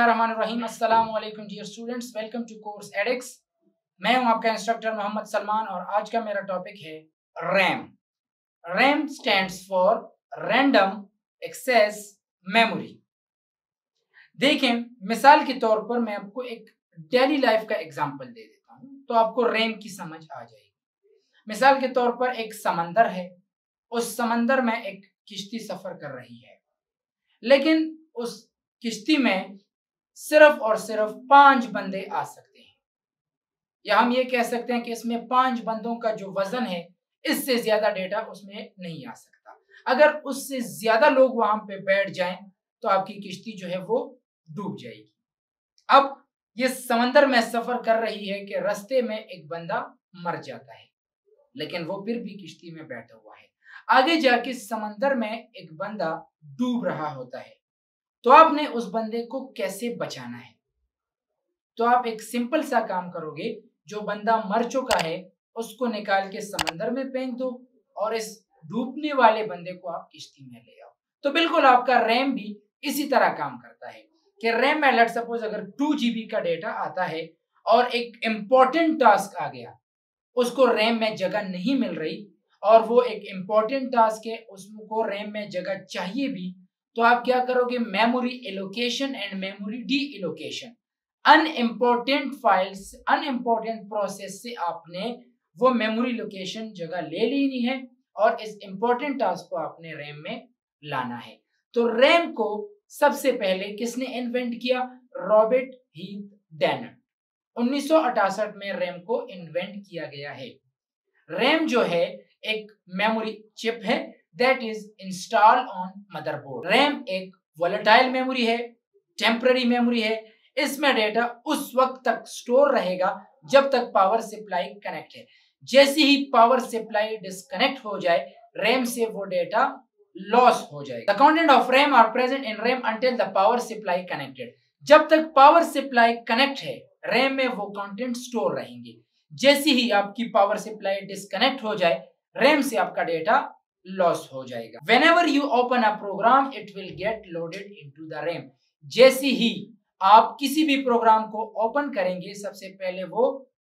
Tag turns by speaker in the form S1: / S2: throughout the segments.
S1: बिस्मिल्लाहिर्रहमानिर्रहीम। अस्सलाम वालेकुम dear students, welcome to course Edix. मैं हूं आपका इंस्ट्रक्टर मोहम्मद सलमान और आज का मेरा टॉपिक है RAM. RAM stands for random access memory. देखें, मिसाल के तौर पर मैं आपको एक डेली लाइफ का एग्जांपल दे देता हूं तो आपको रैम की समझ आ जाएगी। मिसाल के तौर पर एक समंदर है, उस समंदर में एक किश्ती सफर कर रही है, लेकिन उस किश्ती में सिर्फ और सिर्फ 5 बंदे आ सकते हैं, या हम ये कह सकते हैं कि इसमें 5 बंदों का जो वजन है, इससे ज्यादा डेटा उसमें नहीं आ सकता। अगर उससे ज्यादा लोग वहां पे बैठ जाएं तो आपकी किश्ती जो है वो डूब जाएगी। अब ये समंदर में सफर कर रही है कि रास्ते में एक बंदा मर जाता है, लेकिन वो फिर भी किश्ती में बैठा हुआ है। आगे जाके समंदर में एक बंदा डूब रहा होता है, तो आपने उस बंदे को कैसे बचाना है? तो आप एक सिंपल सा काम करोगे, जो बंदा मर चुका है उसको निकाल के समंदर में फेंक दो और इस डूबने वाले बंदे को आप किश्ती में ले आओ। तो बिल्कुल आपका रैम भी इसी तरह काम करता है कि रैम में लेट सपोज अगर 2 GB का डेटा आता है और एक इंपॉर्टेंट टास्क आ गया, उसको रैम में जगह नहीं मिल रही और वो एक इंपॉर्टेंट टास्क है, उसको रैम में जगह चाहिए भी, तो आप क्या करोगे? Memory allocation and memory D allocation. Unimportant files, unimportant process से आपने वो मेमोरी लोकेशन जगह ले लेनी है और इस इंपॉर्टेंट टास्क को आपने रैम में लाना है। तो रैम को सबसे पहले किसने इन्वेंट किया? Robert Heath Danner. 1968 में रैम को इन्वेंट किया गया है। रैम जो है एक मेमोरी चिप है that is install on motherboard. RAM एक वोलेटाइल मेमोरी है, टेम्पररी मेमोरी है। इसमें डेटा उस वक्त तक स्टोर रहेगा जब तक पावर सप्लाई कनेक्ट है। जैसे ही पावर सप्लाई डिस्कनेक्ट हो जाए, रैम से वो डेटा लॉस हो जाएगा। The content of RAM are present in RAM until the power supply connected. जब तक पावर सप्लाई कनेक्ट है, रैम में वो कंटेंट स्टोर रहेंगे। जैसे ही आपकी पावर सप्लाई डिस्कनेक्ट हो जाए, रैम से आपका डेटा लॉस हो जाएगा। Whenever you open a program, it will get loaded into the RAM। जैसे ही आप किसी भी प्रोग्राम को ओपन करेंगे, सबसे पहले वो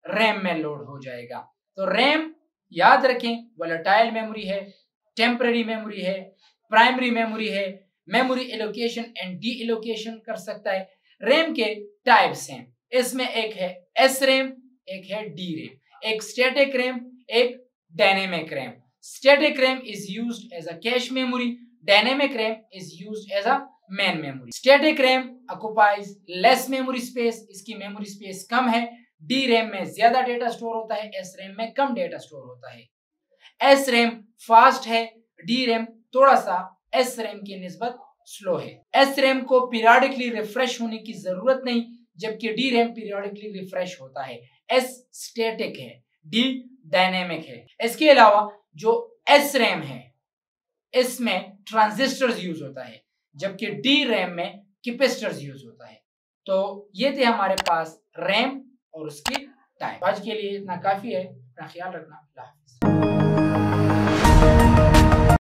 S1: रैम में लोड हो जाएगा। तो रैम याद रखें, वोलेटाइल मेमोरी है, टेम्पररी मेमोरी है, प्राइमरी मेमोरी है, memory allocation and D allocation कर सकता है। रैम के टाइप्स हैं, इसमें एक है एस रैम, एक है डी रैम, एक स्टैटिक रैम, एक dynamic RAM. Static RAM is used as a cache memory. Dynamic RAM is used as a main memory. Static RAM occupies less memory space. इसकी memory space कम है। DRAM में ज्यादा data store होता है, SRAM में कम data store होता है। SRAM fast है, DRAM थोड़ा सा SRAM की निस्बत स्लो है। SRAM को पीरियडिकली रिफ्रेश होने की जरूरत नहीं, जबकि DRAM पीरियडिकली रिफ्रेश होता है। S स्टैटिक है, D डायनेमिक है। इसके अलावा जो एस रैम है, इसमें ट्रांजिस्टर्स यूज होता है, जबकि डी रैम में कैपेसिटर्स यूज होता है। तो ये थे हमारे पास रैम और उसके टाइप। आज के लिए इतना काफी है, अपना ख्याल रखना। अल्लाह हाफिज़।